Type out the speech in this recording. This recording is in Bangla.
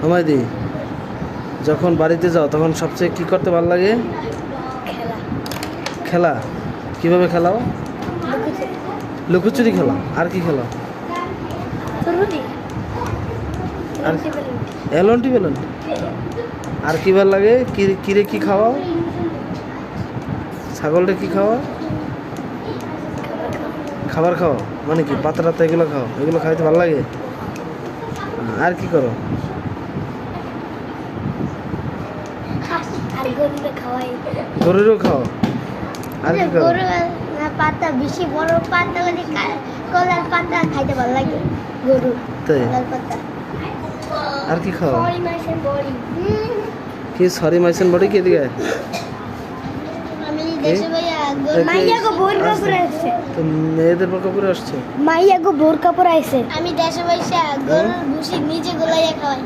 হুমায়দি, যখন বাড়িতে যাও তখন সবচেয়ে কি করতে ভালো লাগে? খেলা। খেলা। কিভাবে খেলাও? লুকোচুরি খেলা। আর কি খেলা? আর এলন্টি বেলুন। আর কি ভালো লাগে? কিরে কি খাওয়াও? ছাগলটা কি খাওয়া? খাবার খাও মানে কি? পাতা টাতা এগুলো খাও? এগুলো খাইতে ভালো লাগে? আর কি করো? আর গরুরে খাওয়াই। গরুরও খাও? আর কি করো? গরু পাতা বেশি বড় পাতা হলে কলার পাতা খাইতে ভালো লাগে। গরু তাই? কলার পাতা। আর কি খাও? সরি মাইসের বড়ি। কি সরি মাইসেন বডি কে দিকে? আমি দেশে ভাইয়া মাইয়া গো বোর কাপড় আছে। তো মেয়েদের কাপড়ে আসছে? মাইয়া গো বোর কাপড় আছে। আমি দেশে ভাইয়া গরুর ভুসি নিজে গোলাইয়া খাওয়াই।